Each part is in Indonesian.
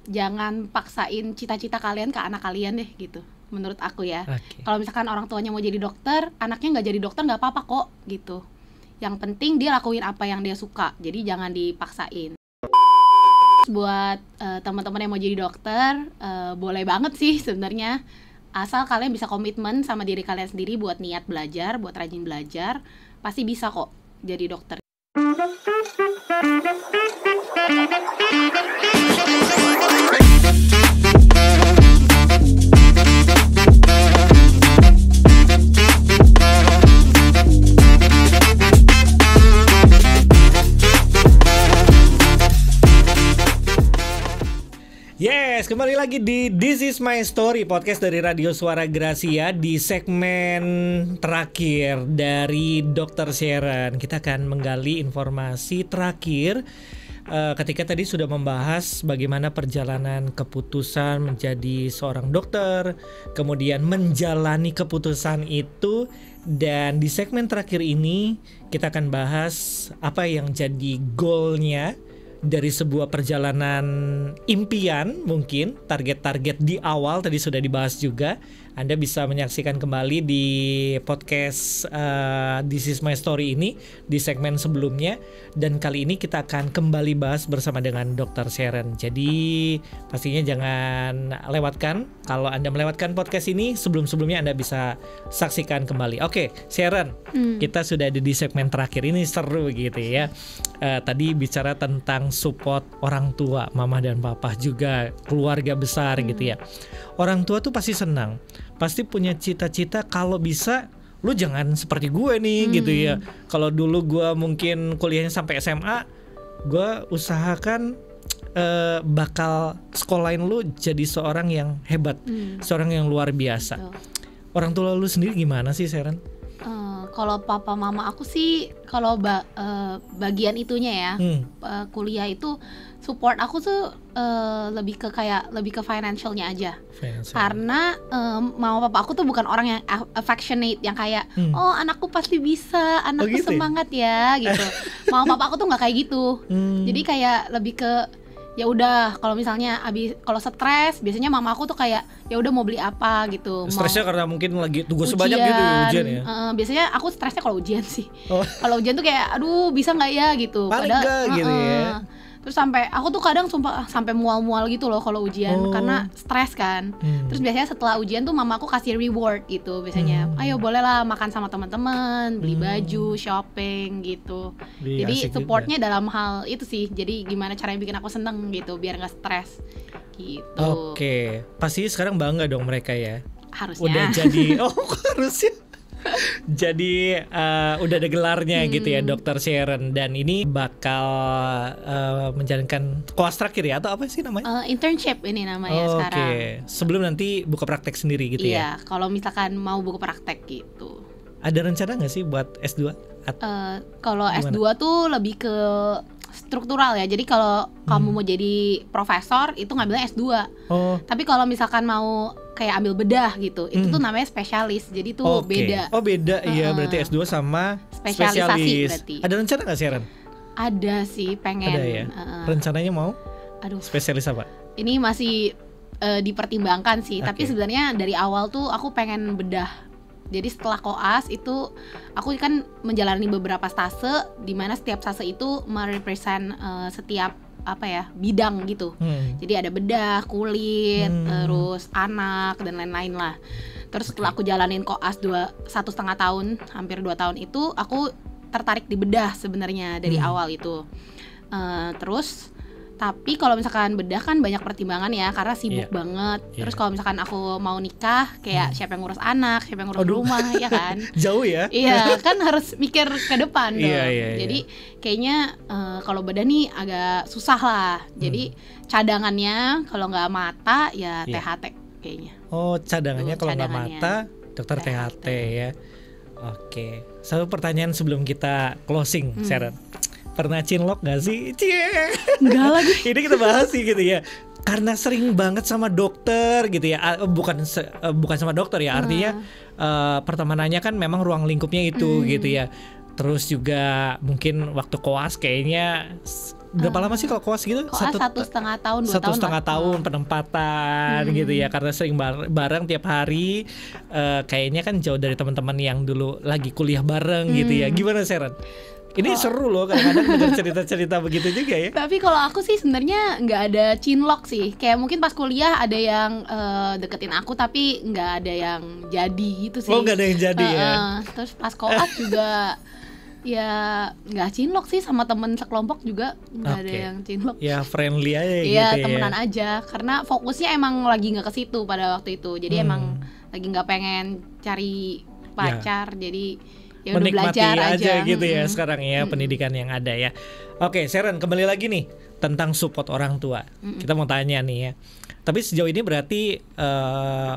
jangan paksain cita-cita kalian ke anak kalian deh gitu. Menurut aku ya. Kalau misalkan orang tuanya mau jadi dokter, anaknya nggak jadi dokter nggak apa-apa kok gitu. Yang penting dia lakuin apa yang dia suka. Jadi jangan dipaksain. Buat teman-teman yang mau jadi dokter, boleh banget sih sebenarnya. Asal kalian bisa komitmen sama diri kalian sendiri buat niat belajar, buat rajin belajar, pasti bisa kok jadi dokter. Yes, kembali lagi di This Is My Story, podcast dari Radio Suara Gracia. Di segmen terakhir dari Dr. Sharon, kita akan menggali informasi terakhir ketika tadi sudah membahas bagaimana perjalanan keputusan menjadi seorang dokter, kemudian menjalani keputusan itu. Dan di segmen terakhir ini kita akan bahas apa yang jadi goalnya dari sebuah perjalanan impian, mungkin target-target di awal tadi sudah dibahas juga. Anda bisa menyaksikan kembali di podcast This Is My Story ini di segmen sebelumnya. Dan kali ini kita akan kembali bahas bersama dengan Dr. Sharon. Jadi pastinya jangan lewatkan. Kalau Anda melewatkan podcast ini, sebelum-sebelumnya Anda bisa saksikan kembali. Oke, Sharon, kita sudah ada di segmen terakhir. Ini seru gitu ya. Tadi bicara tentang support orang tua, mama dan papa, juga keluarga besar gitu ya. Orang tua tuh pasti senang, pasti punya cita-cita kalau bisa lu jangan seperti gue nih gitu ya. Kalau dulu gue mungkin kuliahnya sampai SMA, gue usahakan bakal sekolahin lu jadi seorang yang hebat, seorang yang luar biasa. Orang tua lu sendiri gimana sih, Sharon? Kalau papa mama aku sih, kalau bagian itunya ya, kuliah itu support aku tuh lebih ke financialnya aja. Karena mama papa aku tuh bukan orang yang affectionate, yang kayak oh anakku pasti bisa, anakku gitu semangat ya gitu. Mama papa aku tuh nggak kayak gitu. Jadi kayak lebih ke ya udah, kalau misalnya kalau stres biasanya mama aku tuh kayak ya udah mau beli apa gitu. Stresnya karena mungkin lagi tugas sebanyak gitu ya, ujian ya. Biasanya aku stresnya kalau ujian sih. Kalau ujian tuh kayak aduh bisa nggak ya gitu. Paling nggak gitu ya. Terus sampai aku tuh kadang sampai mual-mual gitu loh kalau ujian, karena stres kan. Terus biasanya setelah ujian tuh mama aku kasih reward gitu biasanya. Ayo bolehlah makan sama teman-teman, beli baju, shopping gitu. Jadi supportnya dalam hal itu sih. Jadi gimana caranya bikin aku seneng gitu biar nggak stres gitu. Oke, pasti sekarang bangga dong mereka ya. Harusnya. Udah jadi harusnya. Jadi udah ada gelarnya gitu ya, Dr. Sharon. Dan ini bakal menjalankan koas terakhir ya, atau apa sih namanya? Internship ini namanya sekarang. Oke, sebelum nanti buka praktek sendiri gitu ya? Iya, kalau misalkan mau buka praktek gitu. Ada rencana gak sih buat S2? Kalau S2 tuh lebih ke struktural ya. Jadi kalau kamu mau jadi profesor itu ngambilnya S2. Tapi kalau misalkan mau kayak ambil bedah gitu, itu tuh namanya spesialis. Jadi tuh beda. Oh beda, iya berarti S2 sama spesialisasi berarti. Ada rencana gak sih, Ren? Ada sih, pengen. Ada ya? Rencananya mau? Aduh. Spesialis apa? Ini masih dipertimbangkan sih. Tapi sebenarnya dari awal tuh aku pengen bedah. Jadi setelah koas itu aku kan menjalani beberapa stase, di mana setiap stase itu merepresent setiap bidang gitu. Jadi ada bedah, kulit, terus anak dan lain-lain lah. Terus setelah aku jalanin koas 1,5 tahun, hampir 2 tahun itu, aku tertarik di bedah sebenarnya dari awal itu. Terus tapi kalau misalkan bedah kan banyak pertimbangan ya, karena sibuk banget. Terus kalau misalkan aku mau nikah, kayak siapa yang ngurus anak, siapa yang ngurus rumah, ya kan? Jauh ya? Iya, kan harus mikir ke depan dong. Jadi kayaknya kalau bedah nih agak susah lah. Jadi cadangannya kalau nggak mata ya THT kayaknya. Oh, cadangannya kalau nggak mata dokter THT ya. Oke. Satu pertanyaan sebelum kita closing, Sharon. Pernah cinlok gak sih? Enggak lagi. Ini kita bahas sih gitu ya. Karena sering banget sama dokter gitu ya. Bukan sama dokter ya. Artinya pertemanannya kan memang ruang lingkupnya itu gitu ya. Terus juga mungkin waktu koas kayaknya berapa lama sih kalau koas gitu? Koas 1,5 tahun, 2 tahun. 1,5 tahun penempatan gitu ya, karena sering bareng tiap hari. Kayaknya kan jauh dari teman-teman yang dulu lagi kuliah bareng gitu ya. Gimana Sharon? Ini seru loh kadang-kadang dengar cerita-cerita begitu juga ya. Tapi kalau aku sih sebenarnya nggak ada cinlok sih. Kayak mungkin pas kuliah ada yang deketin aku tapi nggak ada yang jadi gitu sih. Oh, nggak ada yang jadi ya. Terus pas koas juga ya nggak cinlok sih, sama temen sekelompok juga nggak ada yang cinlok. Ya friendly aja gitu ya. ya. Temenan aja, karena fokusnya emang lagi nggak ke situ pada waktu itu. Jadi emang lagi nggak pengen cari pacar, jadi ya udah belajar aja gitu ya sekarang ya, pendidikan yang ada ya. Oke, Sharon, kembali lagi nih tentang support orang tua. Kita mau tanya nih ya. Tapi sejauh ini berarti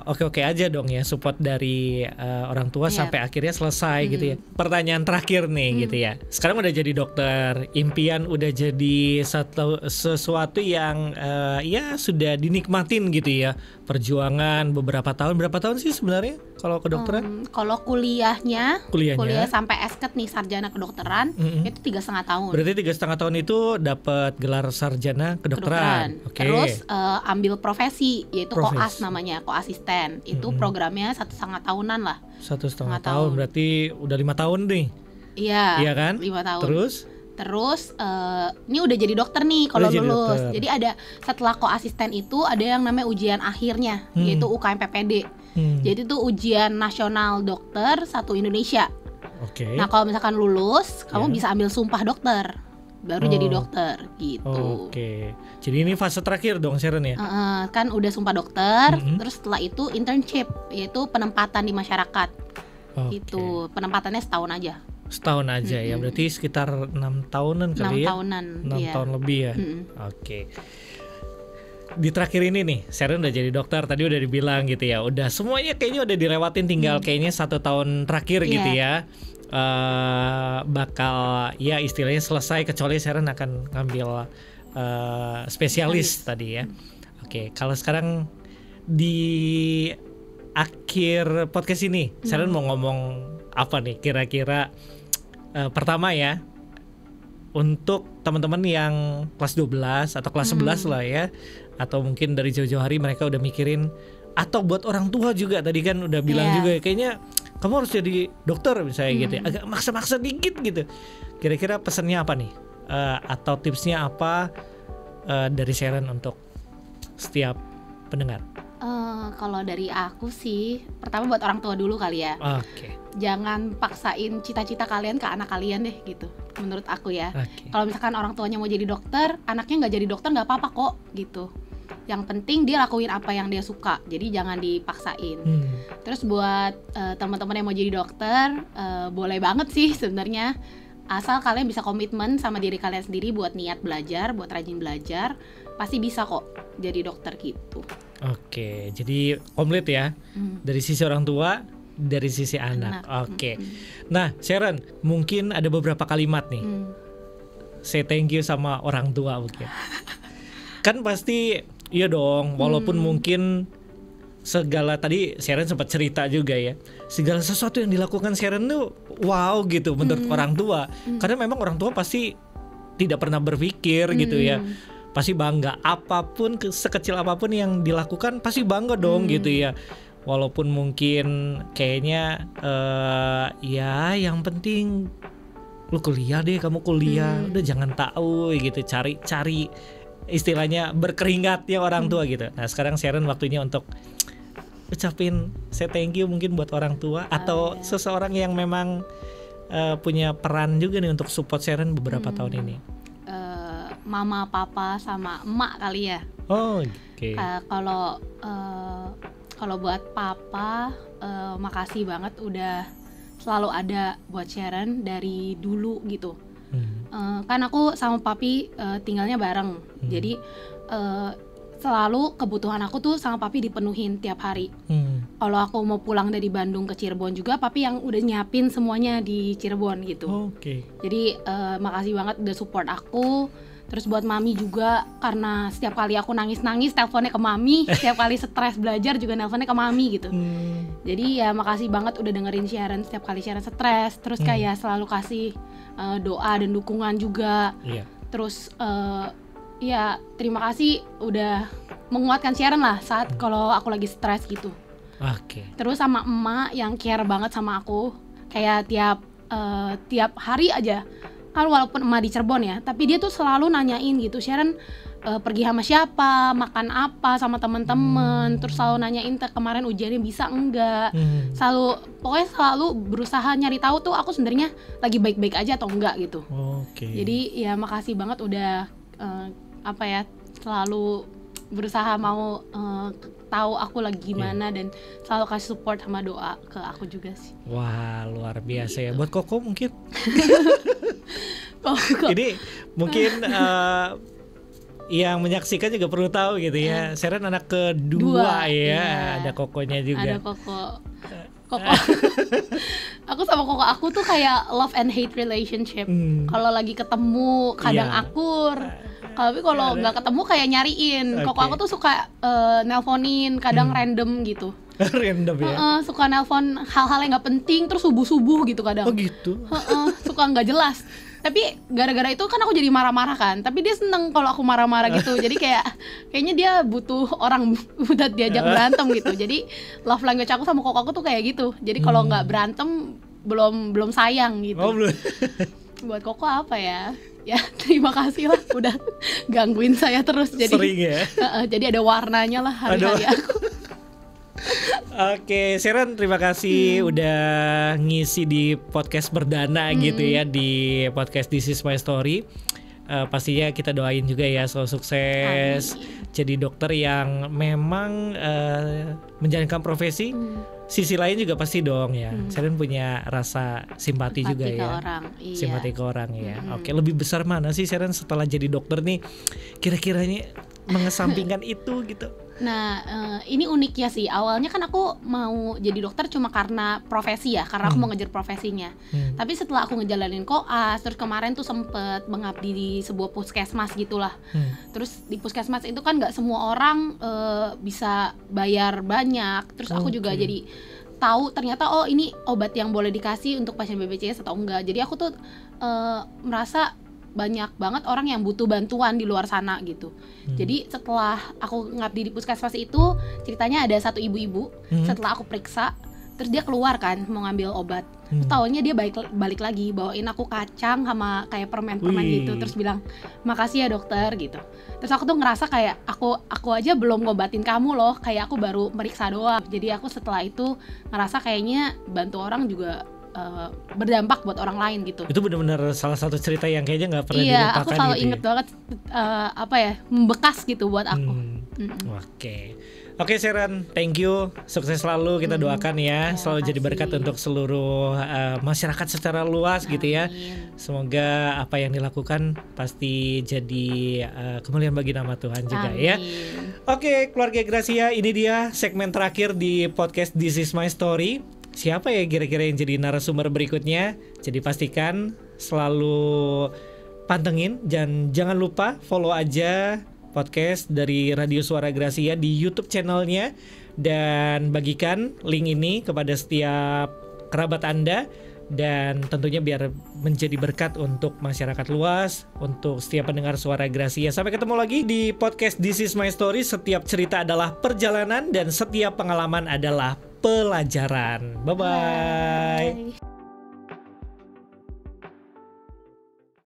oke-oke aja dong ya support dari orang tua sampai akhirnya selesai gitu ya. Pertanyaan terakhir nih gitu ya. Sekarang udah jadi dokter, impian udah jadi sesuatu yang ya sudah dinikmatin gitu ya. Perjuangan berapa tahun sih sebenarnya kalau kedokteran? Kalau kuliah sampai esket nih sarjana kedokteran itu 3,5 tahun. Berarti 3,5 tahun itu dapat gelar sarjana kedokteran. Okay. Terus ambil profesi, yaitu koas namanya, koasisten. Itu programnya 1,5 tahunan lah. 1,5 tahun berarti udah 5 tahun nih. Iya kan? 5 tahun. Terus ini udah jadi dokter nih kalau lulus. Jadi ada setelah koasisten itu ada yang namanya ujian akhirnya, yaitu UKM PPD. Jadi itu ujian nasional dokter satu Indonesia. Nah kalau misalkan lulus, kamu bisa ambil sumpah dokter, baru jadi dokter gitu. Jadi ini fase terakhir dong Sharon ya? Kan udah sumpah dokter, terus setelah itu internship, yaitu penempatan di masyarakat. Itu penempatannya setahun aja ya, berarti sekitar 6 tahunan kali 6 tahun lebih ya. Di terakhir ini nih, Sharon udah jadi dokter, tadi udah dibilang gitu ya, udah semuanya kayaknya udah dilewatin, tinggal kayaknya 1 tahun terakhir gitu ya. Bakal ya istilahnya selesai, kecuali Sharon akan ngambil spesialis tadi ya. Kalau sekarang di akhir podcast ini Sharon mau ngomong apa nih kira-kira? Pertama ya, untuk teman-teman yang kelas 12 atau kelas 11 lah ya, atau mungkin dari jauh-jauh hari mereka udah mikirin, atau buat orang tua juga tadi kan udah bilang juga kayaknya kamu harus jadi dokter misalnya gitu ya, agak maksa-maksa dikit gitu. Kira-kira pesannya apa nih? Atau tipsnya apa dari Sharon untuk setiap pendengar? Kalau dari aku sih, pertama buat orang tua dulu kali ya. Jangan paksain cita-cita kalian ke anak kalian deh gitu, menurut aku ya. Kalau misalkan orang tuanya mau jadi dokter, anaknya nggak jadi dokter nggak apa-apa kok gitu. Yang penting dia lakuin apa yang dia suka, jadi jangan dipaksain. Terus buat teman-teman yang mau jadi dokter, boleh banget sih sebenarnya, asal kalian bisa komitmen sama diri kalian sendiri buat niat belajar, buat rajin belajar, pasti bisa kok jadi dokter gitu. Jadi komplit ya, dari sisi orang tua, dari sisi anak. Nah Sharon, mungkin ada beberapa kalimat nih, say thank you sama orang tua mungkin. Kan pasti iya dong, walaupun mungkin segala, tadi Sharon sempat cerita juga ya, segala sesuatu yang dilakukan Sharon tuh wow gitu menurut orang tua. Karena memang orang tua pasti tidak pernah berpikir gitu ya, pasti bangga apapun, sekecil apapun yang dilakukan pasti bangga dong gitu ya. Walaupun mungkin kayaknya ya yang penting lu kuliah deh, kamu kuliah, udah jangan tahu gitu, cari istilahnya berkeringatnya orang tua gitu. Nah sekarang Sharon waktunya untuk ucapin say thank you mungkin buat orang tua atau seseorang yang memang punya peran juga nih untuk support Sharon beberapa tahun ini. Mama, papa, sama emak kali ya. Kalau buat papa, makasih banget udah selalu ada buat Sharon dari dulu gitu. Kan aku sama papi tinggalnya bareng, jadi selalu kebutuhan aku tuh sama papi dipenuhin tiap hari. Kalau aku mau pulang dari Bandung ke Cirebon juga, papi yang udah nyiapin semuanya di Cirebon gitu. Jadi makasih banget udah support aku. Terus buat mami juga, karena setiap kali aku nangis-nangis teleponnya ke mami, setiap kali stres belajar juga nelponnya ke mami gitu. Jadi ya makasih banget udah dengerin Sharon setiap kali Sharon stres. Terus kayak selalu kasih doa dan dukungan juga. Terus ya terima kasih udah menguatkan Sharon lah saat kalau aku lagi stres gitu. Terus sama emak yang care banget sama aku, kayak tiap hari aja. Kan walaupun emak di Cirebon ya, tapi dia tuh selalu nanyain gitu, Sharon pergi sama siapa, makan apa sama teman-teman, terus selalu nanyain kemarin ujiannya bisa enggak, pokoknya selalu berusaha nyari tahu tuh aku sebenarnya lagi baik-baik aja atau enggak gitu. Jadi ya makasih banget udah selalu berusaha mau tahu aku lagi gimana dan selalu kasih support sama doa ke aku juga sih. Wah, luar biasa ya. Buat Koko mungkin Koko. Ini mungkin yang menyaksikan juga perlu tahu gitu ya. Sharon anak kedua ya. Ada Kokonya juga. Ada Koko. Aku sama Koko aku tuh kayak love and hate relationship. Kalau lagi ketemu kadang akur, tapi kalau nggak ketemu kayak nyariin. Koko aku tuh suka nelponin, kadang random gitu. Random ya? Suka nelpon hal-hal yang nggak penting, terus subuh-subuh gitu kadang. Oh gitu? Suka nggak jelas. Tapi gara-gara itu kan aku jadi marah-marah kan. Tapi dia seneng kalau aku marah-marah gitu. Jadi kayaknya dia butuh orang buat diajak berantem gitu. Jadi love language aku sama Koko aku tuh kayak gitu. Jadi kalau nggak berantem belum sayang gitu. Oh belum. Buat Koko apa ya? Ya terima kasih lah udah gangguin saya terus. Jadi sering ya? Jadi ada warnanya lah hari-hari aku. Oke, Sharon terima kasih udah ngisi di podcast perdana gitu ya, di podcast This Is My Story. Pastinya kita doain juga ya selalu sukses. Jadi dokter yang memang menjalankan profesi. Sisi lain juga pasti dong ya. Sharon punya rasa simpati juga ya. Simpati ke orang ya. Oke, lebih besar mana sih Sharon setelah jadi dokter nih? Kira-kiranya mengesampingkan itu gitu. Nah, ini uniknya sih. Awalnya kan aku mau jadi dokter cuma karena profesi ya, karena aku mau ngejar profesinya. Tapi setelah aku ngejalanin koas, terus kemarin tuh sempet mengabdi di sebuah puskesmas gitulah. Terus di puskesmas itu kan nggak semua orang bisa bayar banyak. Terus aku juga jadi tahu ternyata ini obat yang boleh dikasih untuk pasien BPJS atau enggak. Jadi aku tuh merasa banyak banget orang yang butuh bantuan di luar sana gitu. Jadi setelah aku ngabdi di puskesmas itu, ceritanya ada satu ibu-ibu, setelah aku periksa, terus dia keluar kan mau ngambil obat. Taunya dia balik lagi bawain aku kacang sama kayak permen-permen gitu, terus bilang makasih ya dokter gitu. Terus aku tuh ngerasa kayak aku aja belum ngobatin kamu loh, kayak aku baru meriksa doang. Jadi aku setelah itu ngerasa kayaknya bantu orang juga berdampak buat orang lain gitu. Itu benar-benar salah satu cerita yang kayaknya nggak pernah dilupakan. Iya, aku selalu inget banget membekas gitu buat aku. Oke Sharon, thank you, sukses selalu, kita doakan ya, selalu jadi berkat untuk seluruh masyarakat secara luas gitu ya. Semoga apa yang dilakukan pasti jadi kemuliaan bagi nama Tuhan juga ya. Oke, keluarga Gracia, ini dia segmen terakhir di podcast This Is My Story. Siapa ya kira-kira yang jadi narasumber berikutnya? Jadi pastikan selalu pantengin dan jangan lupa follow aja podcast dari Radio Suara Gracia di YouTube channelnya, dan bagikan link ini kepada setiap kerabat Anda, dan tentunya biar menjadi berkat untuk masyarakat luas, untuk setiap pendengar Suara Gracia. Sampai ketemu lagi di podcast This Is My Story. Setiap cerita adalah perjalanan dan setiap pengalaman adalah pelajaran. Bye-bye.